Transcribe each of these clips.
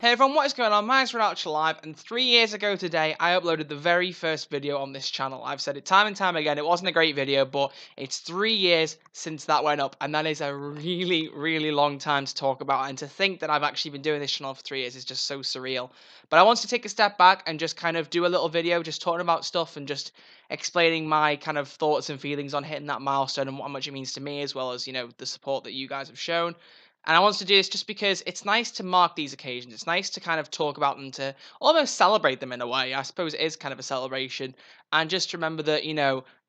Hey everyone, what is going on? My name's Ronaldo Live, and 3 years ago today, I uploaded the very first video on this channel. I've said it time and time again, it wasn't a great video, but it's 3 years since that went up, and that is a really, really long time to talk about, and to think that I've actually been doing this channel for 3 years is just so surreal. But I wanted to take a step back and just kind of do a little video, just talking about stuff and just explaining my kind of thoughts and feelings on hitting that milestone and how much it means to me, as well as, the support that you guys have shown. And I wanted to do this just because it's nice to mark these occasions. It's nice to kind of talk about them, to almost celebrate them in a way. I suppose it is kind of a celebration. And just remember that,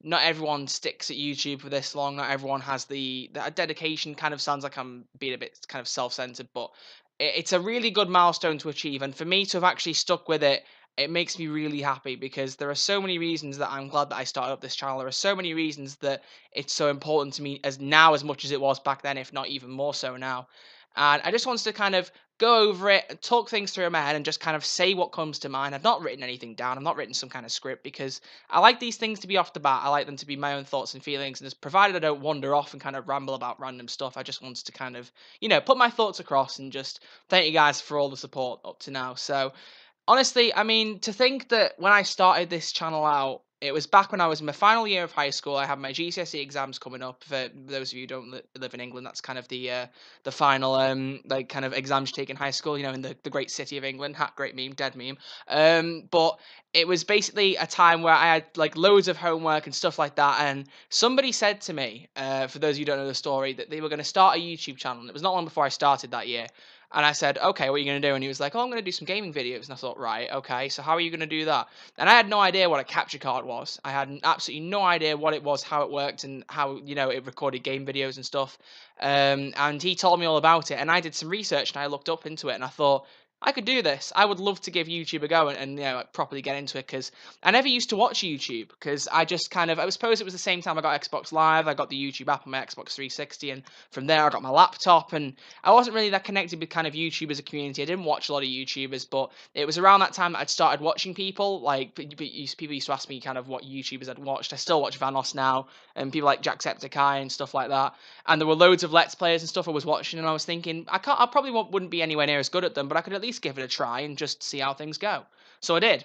not everyone sticks at YouTube for this long. Not everyone has the dedication. Kind of sounds like I'm being a bit kind of self-centered, but it's a really good milestone to achieve. And for me to have actually stuck with it, it makes me really happy, because there are so many reasons that I'm glad that I started up this channel. There are so many reasons that it's so important to me as now, as much as it was back then, if not even more so now. And I just wanted to kind of go over it and talk things through in my head and just kind of say what comes to mind. I've not written anything down. I've not written some kind of script, because I like these things to be off the bat. I like them to be my own thoughts and feelings. And as provided I don't wander off and kind of ramble about random stuff, I just wanted to kind of, put my thoughts across and just thank you guys for all the support up to now. So honestly, I mean, to think that when I started this channel out, it was back when I was in my final year of high school. I had my GCSE exams coming up. For those of you who don't live in England, that's kind of the final like kind of exams you take in high school. In the great city of England. Ha, great meme, dead meme. But it was basically a time where I had like loads of homework and stuff like that. And somebody said to me, for those of you who don't know the story, that they were going to start a YouTube channel. And it was not long before I started that year. And I said, okay, what are you going to do? And he was like, oh, I'm going to do some gaming videos. And I thought, right, okay, so how are you going to do that? And I had no idea what a capture card was. I had absolutely no idea what it was, how it worked, and how, it recorded game videos and stuff. And he told me all about it. And I did some research and I looked up into it and I thought, I could do this. I would love to give YouTube a go and like, properly get into it, because I never used to watch YouTube, because I just kind of, I suppose it was the same time I got Xbox Live. I got the YouTube app on my Xbox 360, and from there I got my laptop, and I wasn't really that connected with kind of YouTube as a community. I didn't watch a lot of YouTubers, but it was around that time that I'd started watching people. Like, people used to ask me kind of what YouTubers I'd watched. I still watch Vanos now, and people like Jacksepticeye and stuff like that. And there were loads of Let's Players and stuff I was watching, and I was thinking, I probably wouldn't be anywhere near as good at them, but I could at least give it a try and just see how things go. So I did.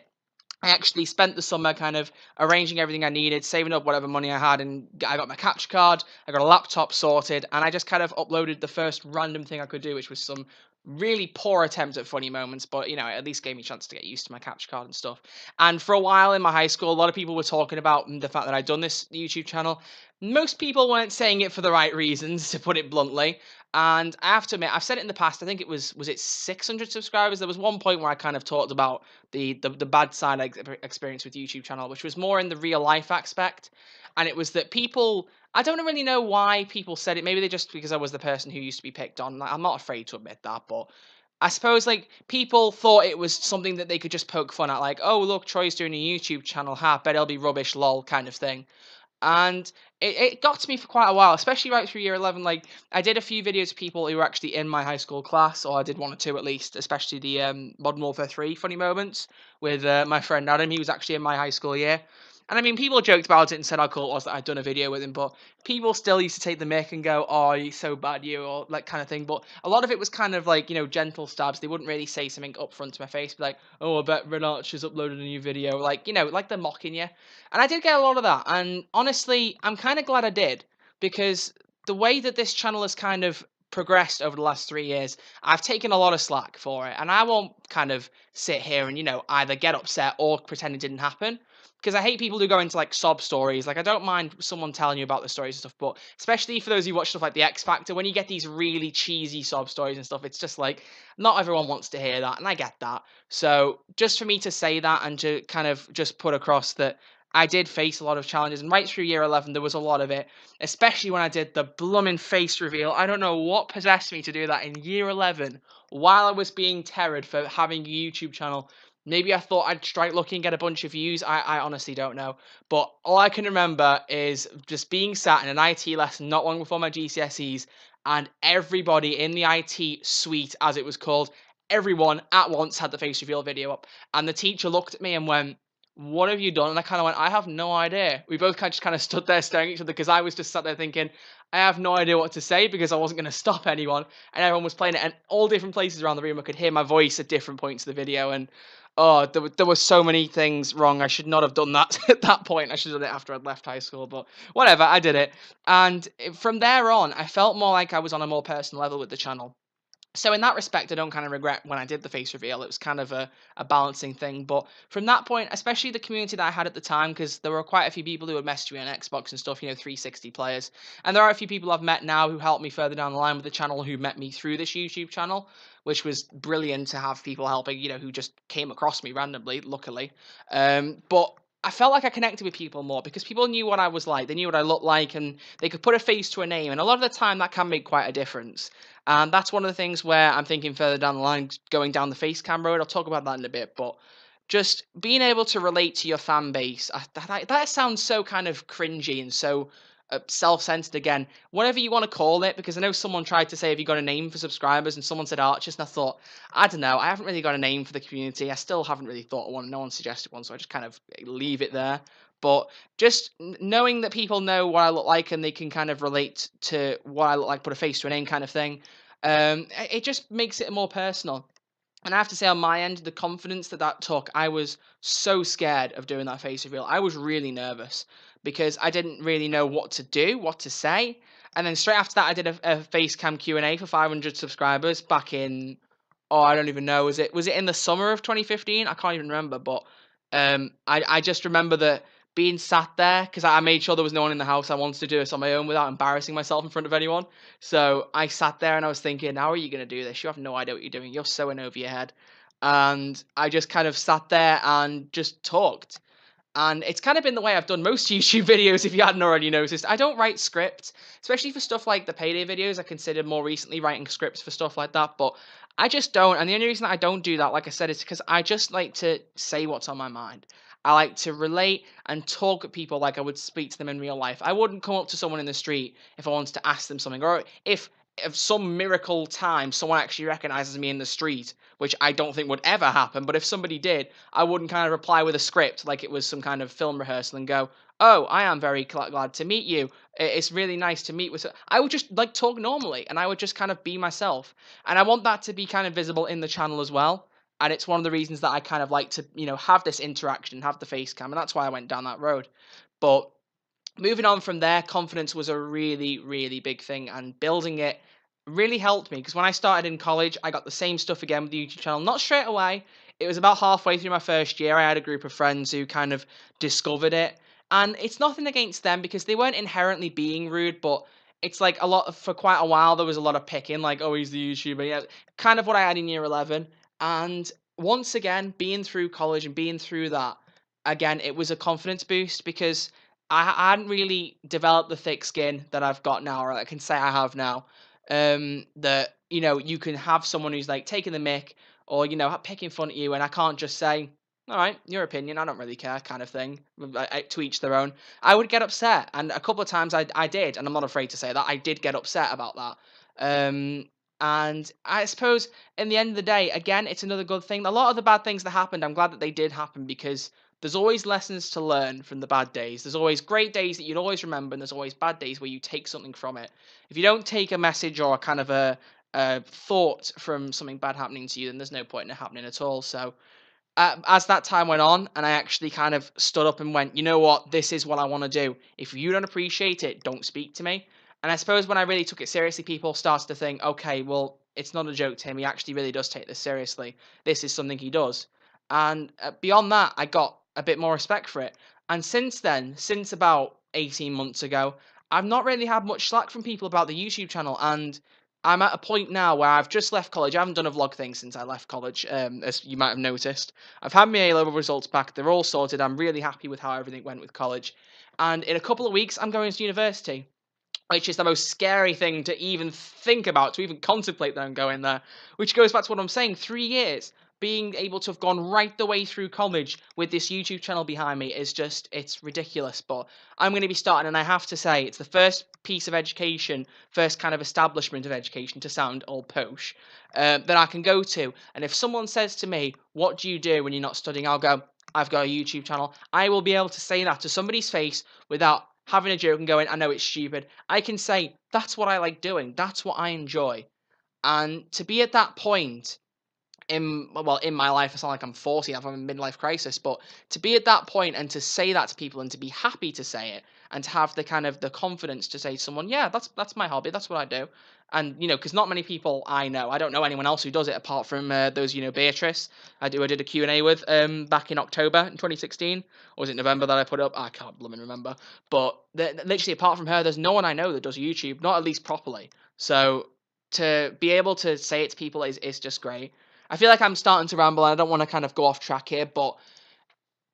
I actually spent the summer kind of arranging everything I needed, saving up whatever money I had, and I got my capture card, I got a laptop sorted, and I just kind of uploaded the first random thing I could do, which was some really poor attempts at funny moments, but it at least gave me a chance to get used to my capture card and stuff. And for a while in my high school, a lot of people were talking about the fact that I'd done this YouTube channel. Most people weren't saying it for the right reasons, to put it bluntly. And I have to admit, I've said it in the past. I think was it 600 subscribers? There was one point where I kind of talked about the bad side experience with YouTube channel, which was more in the real life aspect. And it was that people, I don't really know why people said it. Maybe they just, because I was the person who used to be picked on. Like, I'm not afraid to admit that, but I suppose like people thought it was something that they could just poke fun at, like, oh look, Troy's doing a YouTube channel, ha, bet it'll be rubbish, lol, kind of thing. And it got to me for quite a while, especially right through year 11. Like, I did a few videos of people who were actually in my high school class, or I did one or two at least, especially the Modern Warfare 3 funny moments with my friend Adam. He was actually in my high school year. And I mean, people joked about it and said how cool it was that I'd done a video with him, but people still used to take the mick and go, oh, you're so bad, you, or that kind of thing. But a lot of it was kind of like, gentle stabs. They wouldn't really say something up front to my face, be like, oh, I bet Renarch has uploaded a new video. Like, like they're mocking you. And I did get a lot of that. And honestly, I'm kind of glad I did, because the way that this channel has kind of progressed over the last 3 years, I've taken a lot of slack for it. And I won't kind of sit here and, either get upset or pretend it didn't happen. Because I hate people who go into like sob stories. Like, I don't mind someone telling you about the stories and stuff, but especially for those who watch stuff like The X Factor, when you get these really cheesy sob stories and stuff, it's just like, not everyone wants to hear that, and I get that. So just for me to say that and to kind of just put across that I did face a lot of challenges, and right through year 11 there was a lot of it, especially when I did the blooming face reveal. I don't know what possessed me to do that in year 11 while I was being terrored for having a YouTube channel. Maybe I thought I'd strike lucky and get a bunch of views. I honestly don't know. But all I can remember is just being sat in an IT lesson not long before my GCSEs, and everybody in the IT suite, as it was called, everyone at once had the face reveal video up. And the teacher looked at me and went, what have you done? And I kind of went, I have no idea. We both just kind of stood there staring at each other because I was just sat there thinking, I have no idea what to say because I wasn't going to stop anyone. And everyone was playing it, and all different places around the room, I could hear my voice at different points of the video. And oh, there were so many things wrong. I should not have done that at that point. I should have done it after I'd left high school, but whatever, I did it. And from there on, I felt more like I was on a more personal level with the channel. So in that respect, I don't kind of regret when I did the face reveal. It was kind of a balancing thing. But from that point, especially the community that I had at the time, because there were quite a few people who had messaged me on Xbox and stuff, 360 players. And there are a few people I've met now who helped me further down the line with the channel, who met me through this YouTube channel, which was brilliant to have people helping, who just came across me randomly, luckily. But I felt like I connected with people more because people knew what I was like. They knew what I looked like, and they could put a face to a name. And a lot of the time, that can make quite a difference. And that's one of the things where I'm thinking further down the line, going down the face cam road. I'll talk about that in a bit, but just being able to relate to your fan base, that sounds so kind of cringy and so self-centered again. Whatever you want to call it, because I know someone tried to say, have you got a name for subscribers? And someone said Archers, and I thought, I don't know, I haven't really got a name for the community. I still haven't really thought of one. No one suggested one, so I just kind of leave it there. But just knowing that people know what I look like and they can kind of relate to what I look like, put a face to a name kind of thing, it just makes it more personal. And I have to say, on my end, the confidence that took, I was so scared of doing that face reveal. I was really nervous because I didn't really know what to do, what to say. And then straight after that, I did a face cam Q&A for 500 subscribers back in, oh, I don't even know. Was it in the summer of 2015? I can't even remember. But I just remember that being sat there, because I made sure there was no one in the house. I wanted to do this on my own without embarrassing myself in front of anyone. So I sat there and I was thinking, how are you going to do this? You have no idea what you're doing. You're so in over your head. And I just kind of sat there and just talked. And it's kind of been the way I've done most YouTube videos, if you hadn't already noticed. I don't write scripts, especially for stuff like the Payday videos. I considered more recently writing scripts for stuff like that, but I just don't. And the only reason that I don't do that, like I said, is because I just like to say what's on my mind. I like to relate and talk at people like I would speak to them in real life. I wouldn't come up to someone in the street if I wanted to ask them something, or if some miracle time someone actually recognizes me in the street, which I don't think would ever happen, but if somebody did, I wouldn't kind of reply with a script like it was some kind of film rehearsal and go, oh, I am very glad to meet you. It's really nice to meet with. I would just like talk normally, and I would just kind of be myself. And I want that to be kind of visible in the channel as well. And it's one of the reasons that I kind of like to, have this interaction, have the face cam, and that's why I went down that road. But moving on from there, confidence was a really, really big thing, and building it really helped me because when I started in college, I got the same stuff again with the YouTube channel. Not straight away. It was about halfway through my first year. I had a group of friends who kind of discovered it, and it's nothing against them because they weren't inherently being rude, but it's like for quite a while there was a lot of picking, like, oh, he's the YouTuber, yeah, kind of what I had in year 11. And once again, being through college and being through that, again, it was a confidence boost because I hadn't really developed the thick skin that I've got now, or I can say I have now. That you can have someone who's like taking the mic, or picking fun at you, and I can't just say, "All right, your opinion, I don't really care," kind of thing. To each their own. I would get upset, and a couple of times I did, and I'm not afraid to say that I did get upset about that. And I suppose in the end of the day, again, it's another good thing. A lot of the bad things that happened, I'm glad that they did happen because there's always lessons to learn from the bad days. There's always great days that you'd always remember, and there's always bad days where you take something from it. If you don't take a message or a kind of a thought from something bad happening to you, then there's no point in it happening at all. So as that time went on, and I actually kind of stood up and went, you know what, this is what I want to do. If you don't appreciate it, don't speak to me. And I suppose when I really took it seriously, people started to think, okay, well, it's not a joke to him. He actually really does take this seriously. This is something he does. And beyond that, I got a bit more respect for it. And since then, since about 18 months ago, I've not really had much slack from people about the YouTube channel. And I'm at a point now where I've just left college. I haven't done a vlog thing since I left college, as you might have noticed. I've had my A-level results back. They're all sorted. I'm really happy with how everything went with college. And in a couple of weeks, I'm going to university, which is the most scary thing to even think about, to even contemplate that I'm going there. Which goes back to what I'm saying, 3 years. Being able to have gone right the way through college with this YouTube channel behind me is just, it's ridiculous. But I'm going to be starting, and I have to say, it's the first piece of education, first kind of establishment of education, to sound all posh, that I can go to. And if someone says to me, what do you do when you're not studying? I'll go, I've got a YouTube channel. I will be able to say that to somebody's face without having a joke and going, I know it's stupid. I can say, that's what I like doing. That's what I enjoy. And to be at that point in my life, I sound like I'm 40, I'm having a midlife crisis, but to be at that point and to say that to people and to be happy to say it and to have the kind of the confidence to say to someone, yeah, that's my hobby, that's what I do. And because not many people I don't know anyone else who does it apart from those, Beatrice I did a Q&A with back in October in 2016, or was it November that I put up? I can't blooming remember. But literally apart from her, there's no one I know that does YouTube, not at least properly. So to be able to say it to people is just great. I feel like I'm starting to ramble and I don't want to kind of go off track here, but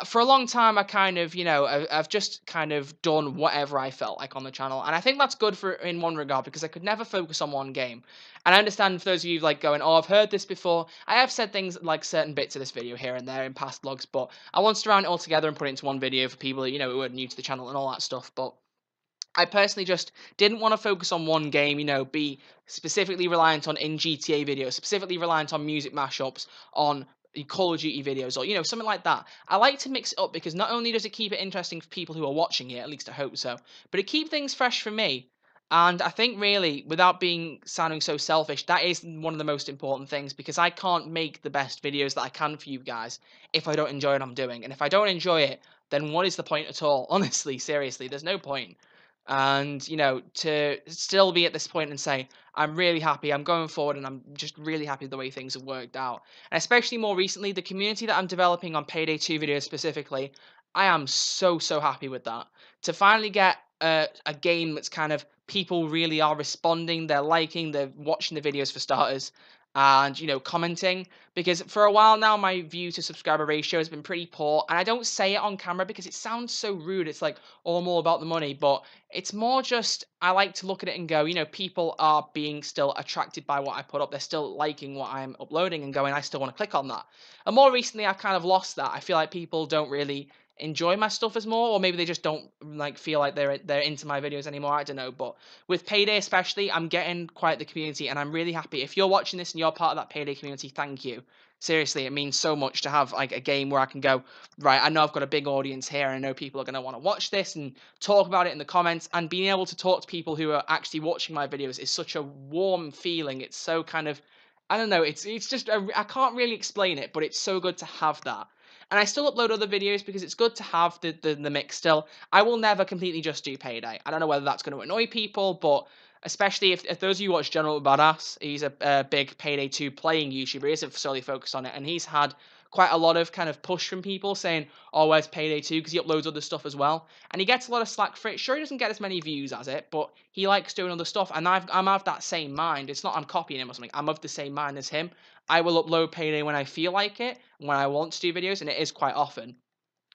for a long time I kind of, I've just kind of done whatever I felt like on the channel. And I think that's good for in one regard because I could never focus on one game. And I understand for those of you like going, oh, I've heard this before. I have said things like certain bits of this video here and there in past vlogs, but I wanted to round it all together and put it into one video for people, who are new to the channel and all that stuff. But I personally just didn't want to focus on one game, be specifically reliant on in GTA videos, specifically reliant on music mashups, on Call of Duty videos, or something like that. I like to mix it up because not only does it keep it interesting for people who are watching it, at least I hope so, but it keeps things fresh for me. And I think really, without being sounding so selfish, that is one of the most important things because I can't make the best videos that I can for you guys if I don't enjoy what I'm doing. And if I don't enjoy it, then what is the point at all? Honestly, seriously, there's no point. And to still be at this point and say I'm really happy, I'm going forward, and I'm just really happy the way things have worked out. And especially more recently, the community that I'm developing on Payday 2 videos specifically, I am so happy with that. To finally get a game that's kind of people really are responding, they're liking, they're watching the videos for starters, and commenting, because for a while now my view to subscriber ratio has been pretty poor, and I don't say it on camera because it sounds so rude. It's like, oh, I'm all about the money, but it's more just I like to look at it and go, people are being still attracted by what I put up. They're still liking what I'm uploading and going, I still want to click on that. And more recently, I've kind of lost that. I feel like people don't really enjoy my stuff as more, or maybe they just don't like feel like they're into my videos anymore. I don't know. But with Payday especially, I'm getting quite the community, and I'm really happy. If you're watching this and you're part of that Payday community, thank you. Seriously, it means so much to have like a game where I can go, right, I know I've got a big audience here, and I know people are going to want to watch this and talk about it in the comments. And being able to talk to people who are actually watching my videos is such a warm feeling. It's so kind of, I don't know, it's just I can't really explain it, but it's so good to have that. And I still upload other videos because it's good to have the mix still. I will never completely just do Payday. I don't know whether that's going to annoy people, but especially if those of you watch General Badass, he's a big Payday 2 playing YouTuber. He isn't solely focused on it, and he's had quite a lot of kind of push from people saying, oh, where's Payday 2? Because he uploads other stuff as well. And he gets a lot of slack for it. Sure, he doesn't get as many views as it, but he likes doing other stuff. And I'm of that same mind. It's not I'm copying him or something. I'm of the same mind as him. I will upload Payday when I feel like it, when I want to do videos, and it is quite often.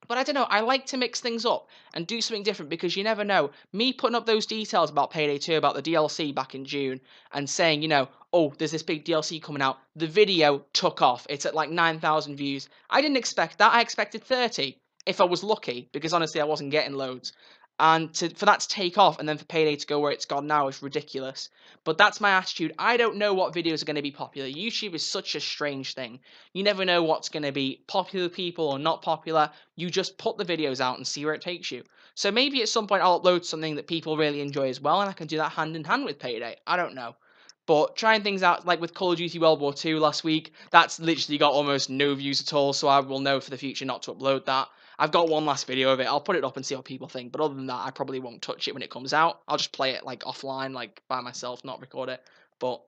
But I don't know, I like to mix things up and do something different because you never know. Me putting up those details about Payday 2, about the DLC back in June, and saying, oh, there's this big DLC coming out. The video took off. It's at like 9,000 views. I didn't expect that. I expected 30 if I was lucky, because honestly, I wasn't getting loads. And for that to take off and then for Payday to go where it's gone now is ridiculous. But that's my attitude. I don't know what videos are going to be popular. YouTube is such a strange thing. You never know what's going to be popular people or not popular. You just put the videos out and see where it takes you. So maybe at some point I'll upload something that people really enjoy as well, and I can do that hand in hand with Payday. I don't know. But trying things out, like with Call of Duty World War II last week, that's literally got almost no views at all, so I will know for the future not to upload that. I've got one last video of it. I'll put it up and see what people think, but other than that, I probably won't touch it when it comes out. I'll just play it like offline, like by myself, not record it. But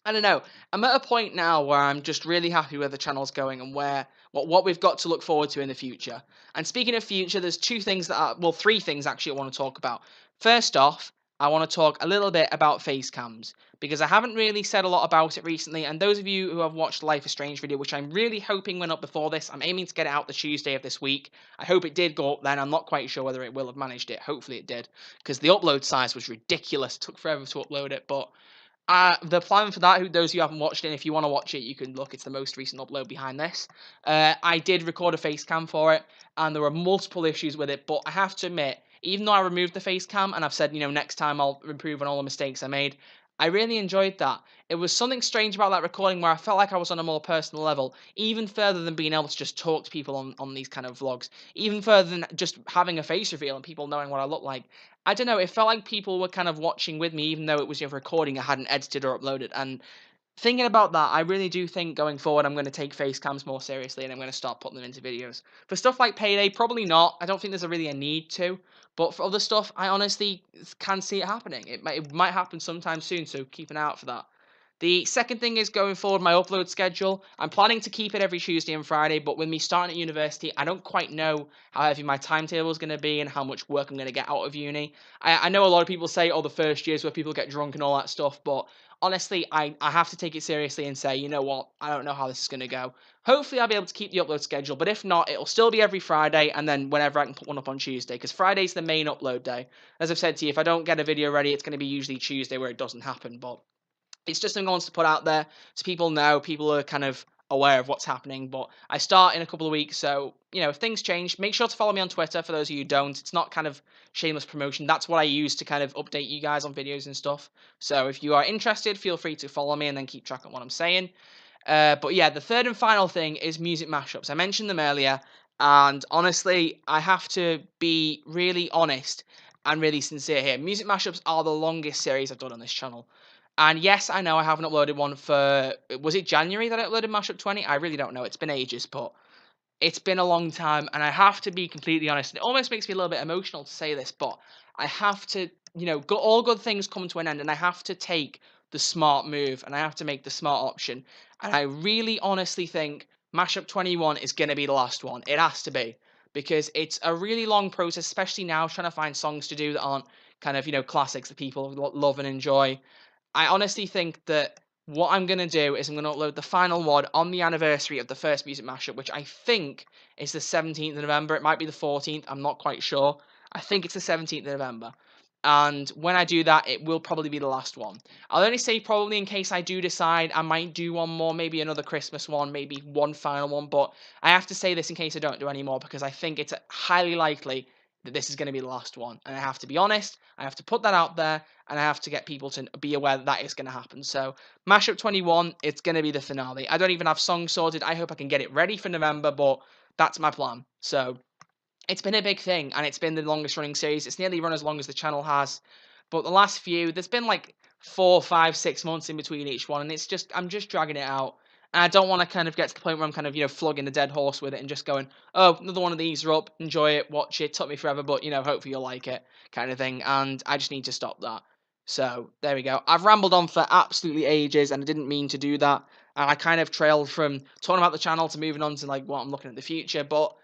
I don't know. I'm at a point now where I'm just really happy where the channel's going and what we've got to look forward to in the future. And speaking of future, there's three things actually I want to talk about. First off, I want to talk a little bit about face cams because I haven't really said a lot about it recently. And those of you who have watched Life is Strange video, which I'm really hoping went up before this, I'm aiming to get it out the Tuesday of this week. I hope it did go up then. I'm not quite sure whether it will have managed it. Hopefully it did, because the upload size was ridiculous. It took forever to upload it, but the plan for that, those of you who haven't watched it, if you want to watch it, you can look. It's the most recent upload behind this. I did record a face cam for it, and there were multiple issues with it, but I have to admit, even though I removed the face cam, and I've said, next time I'll improve on all the mistakes I made, I really enjoyed that. It was something strange about that recording where I felt like I was on a more personal level, even further than being able to just talk to people on these kind of vlogs, even further than just having a face reveal and people knowing what I look like. I don't know, it felt like people were kind of watching with me, even though it was a recording I hadn't edited or uploaded. And thinking about that, I really do think going forward I'm going to take face cams more seriously and I'm going to start putting them into videos. For stuff like Payday, probably not. I don't think there's really a need to. But for other stuff, I honestly can see it happening. It might happen sometime soon, so keep an eye out for that. The second thing is going forward, my upload schedule. I'm planning to keep it every Tuesday and Friday, but with me starting at university, I don't quite know how heavy my timetable is going to be and how much work I'm going to get out of uni. I know a lot of people say, oh, the first years where people get drunk and all that stuff, but honestly, I have to take it seriously and say, you know what, I don't know how this is going to go. Hopefully, I'll be able to keep the upload schedule, but if not, it'll still be every Friday, and then whenever I can put one up on Tuesday, because Friday's the main upload day. As I've said to you, if I don't get a video ready, it's going to be usually Tuesday where it doesn't happen, but it's just something I want to put out there so people know, people are kind of aware of what's happening. But I start in a couple of weeks, so if things change, make sure to follow me on Twitter. For those of you who don't, it's not kind of shameless promotion. That's what I use to kind of update you guys on videos and stuff. So if you are interested, feel free to follow me and then keep track of what I'm saying. But yeah, the third and final thing is music mashups. I mentioned them earlier, and honestly, I have to be really honest and really sincere here. Music mashups are the longest series I've done on this channel. And yes, I know I haven't uploaded one for, was it January that I uploaded Mashup 20? I really don't know. It's been ages, but it's been a long time, and I have to be completely honest. It almost makes me a little bit emotional to say this, but I have to, all good things come to an end, and I have to take the smart move, and I have to make the smart option. And I really honestly think Mashup 21 is going to be the last one. It has to be, because it's a really long process, especially now trying to find songs to do that aren't kind of, classics that people love and enjoy. I honestly think that what I'm going to do is I'm going to upload the final one on the anniversary of the first music mashup, which I think is the 17th of November. It might be the 14th. I'm not quite sure. I think it's the 17th of November. And when I do that, it will probably be the last one. I'll only say probably in case I do decide I might do one more, maybe another Christmas one, maybe one final one. But I have to say this in case I don't do any more because I think it's highly likely that this is going to be the last one. And I have to be honest. I have to put that out there and I have to get people to be aware that that is going to happen. So, Mashup 21, it's going to be the finale. I don't even have songs sorted. I hope I can get it ready for November, but that's my plan. So, it's been a big thing, and it's been the longest running series. It's nearly run as long as the channel has. But the last few, there's been like 4, 5, 6 months in between each one, and I'm just dragging it out. And I don't want to kind of get to the point where I'm kind of, flogging the dead horse with it and just going, oh, another one of these are up, enjoy it, watch it, took me forever, but, hopefully you'll like it, kind of thing. And I just need to stop that. So, there we go. I've rambled on for absolutely ages, and I didn't mean to do that. And I kind of trailed from talking about the channel to moving on to, like, what I'm looking at the future. But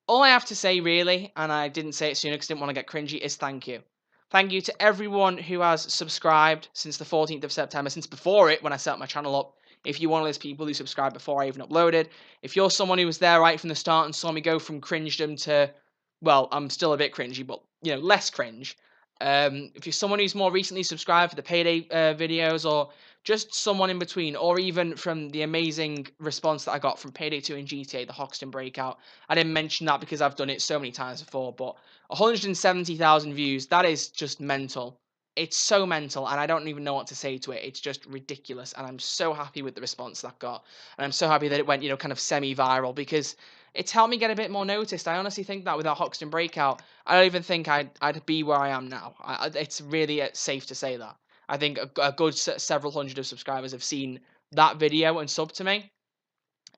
all I have to say, really, and I didn't say it sooner because I didn't want to get cringy, is thank you. Thank you to everyone who has subscribed since the 14th of September, since before it, when I set my channel up. If you're one of those people who subscribed before I even uploaded, if you're someone who was there right from the start and saw me go from cringedom to, well, I'm still a bit cringy, but, less cringe. If you're someone who's more recently subscribed for the Payday videos, or just someone in between, or even from the amazing response that I got from Payday 2 and GTA, the Hoxton Breakout. I didn't mention that because I've done it so many times before, but 170,000 views, that is just mental. It's so mental, and I don't even know what to say to it. It's just ridiculous, and I'm so happy with the response that got. And I'm so happy that it went, kind of semi-viral, because it's helped me get a bit more noticed. I honestly think that without Hoxton Breakout, I don't even think I'd be where I am now. It's really safe to say that. I think a good several hundred of subscribers have seen that video and sub to me.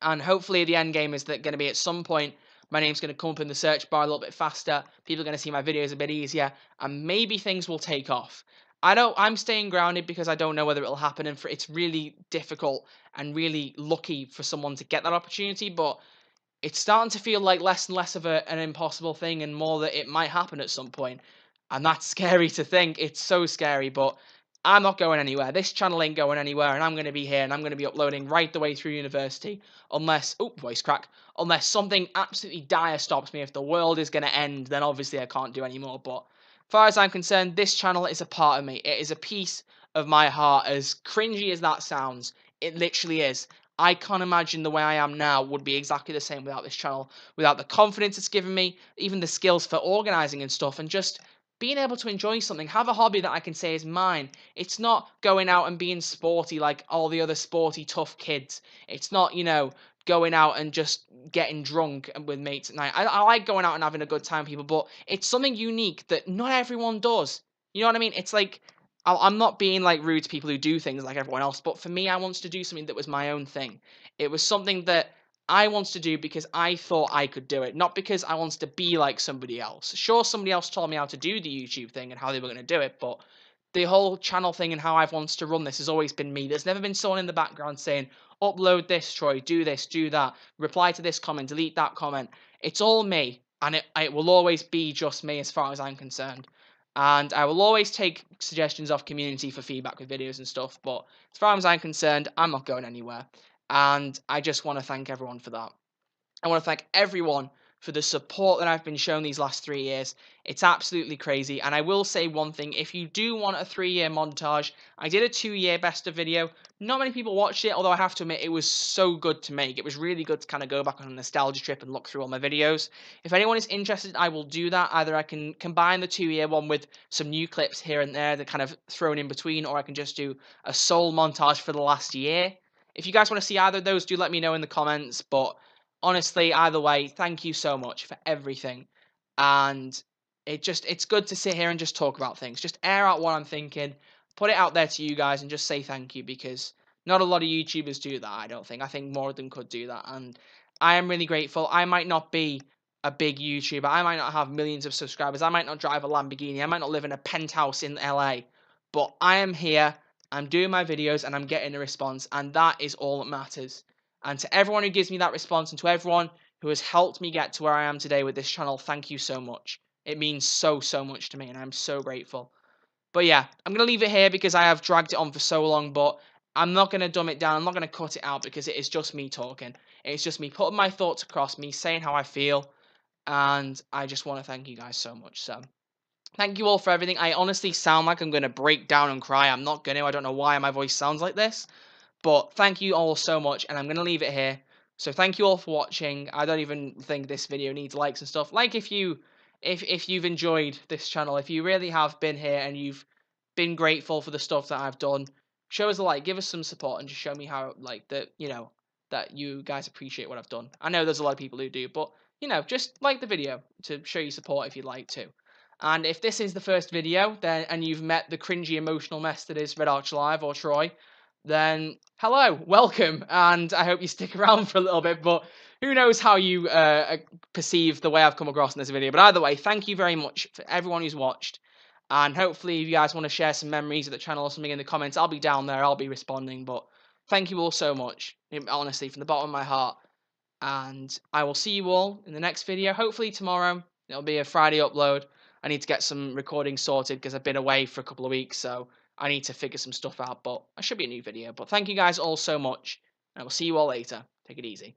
And hopefully the end game is that going to be at some point my name's going to come up in the search bar a little bit faster. People are going to see my videos a bit easier, and maybe things will take off. I'm staying grounded because I don't know whether it'll happen, and it's really difficult and really lucky for someone to get that opportunity. But it's starting to feel like less and less of an impossible thing and more that it might happen at some point. And that's scary to think. It's so scary, but I'm not going anywhere. This channel ain't going anywhere, and I'm going to be here, and I'm going to be uploading right the way through university, unless, oh, voice crack, unless something absolutely dire stops me. If the world is going to end, then obviously I can't do anymore. But as far as I'm concerned, this channel is a part of me. It is a piece of my heart. As cringy as that sounds, it literally is. I can't imagine the way I am now would be exactly the same without this channel, without the confidence it's given me, even the skills for organising and stuff, and just being able to enjoy something, have a hobby that I can say is mine. It's not going out and being sporty like all the other sporty, tough kids. It's not, going out and just getting drunk and with mates at night. I like going out and having a good time, people, but it's something unique that not everyone does. You know what I mean? It's like, I'm not being like rude to people who do things like everyone else, but for me, I wanted to do something that was my own thing. It was something that I wanted to do because I thought I could do it, not because I wanted to be like somebody else. Sure, somebody else told me how to do the YouTube thing and how they were going to do it, but the whole channel thing and how I've wanted to run this has always been me. There's never been someone in the background saying, upload this, Troy, do this, do that, reply to this comment, delete that comment. It's all me, and it will always be just me as far as I'm concerned. And I will always take suggestions off community for feedback with videos and stuff, but as far as I'm concerned, I'm not going anywhere. And I just want to thank everyone for that. I want to thank everyone for the support that I've been shown these last 3 years. It's absolutely crazy. And I will say one thing, if you do want a 3-year montage, I did a 2-year best of video. Not many people watched it, although I have to admit it was so good to make. It was really good to kind of go back on a nostalgia trip and look through all my videos. If anyone is interested, I will do that. Either I can combine the 2-year one with some new clips here and there that kind of thrown in between, or I can just do a sole montage for the last year. If you guys want to see either of those, do let me know in the comments. But honestly, either way, thank you so much for everything. And it's good to sit here and just talk about things. Just air out what I'm thinking, put it out there to you guys and just say thank you, because not a lot of YouTubers do that, I don't think. I think more of them could do that. And I am really grateful. I might not be a big YouTuber. I might not have millions of subscribers. I might not drive a Lamborghini. I might not live in a penthouse in LA. But I am here. I'm doing my videos and I'm getting a response. And that is all that matters. And to everyone who gives me that response and to everyone who has helped me get to where I am today with this channel, thank you so much. It means so, so much to me and I'm so grateful. But yeah, I'm going to leave it here because I have dragged it on for so long, but I'm not going to dumb it down. I'm not going to cut it out because it is just me talking. It's just me putting my thoughts across, me saying how I feel, and I just want to thank you guys so much. So thank you all for everything. I honestly sound like I'm going to break down and cry. I'm not going to. I don't know why my voice sounds like this. But thank you all so much, and I'm going to leave it here. So thank you all for watching. I don't even think this video needs likes and stuff. Like if you've enjoyed this channel, if you really have been here and you've been grateful for the stuff that I've done, show us a like, give us some support, and just show me how that you guys appreciate what I've done. I know there's a lot of people who do, but just like the video to show your support if you'd like to. And if this is the first video, then and you've met the cringy emotional mess that is Red Arch Live or Troy, then hello, welcome, and I hope you stick around for a little bit, but who knows how you perceive the way I've come across in this video. But either way, thank you very much for everyone who's watched, and hopefully if you guys want to share some memories of the channel or something in the comments, I'll be down there, I'll be responding, but thank you all so much, honestly, from the bottom of my heart, and I will see you all in the next video, hopefully tomorrow. It'll be a Friday upload. I need to get some recording sorted because I've been away for a couple of weeks, so I need to figure some stuff out, but I should be a new video. But thank you guys all so much, and I will see you all later. Take it easy.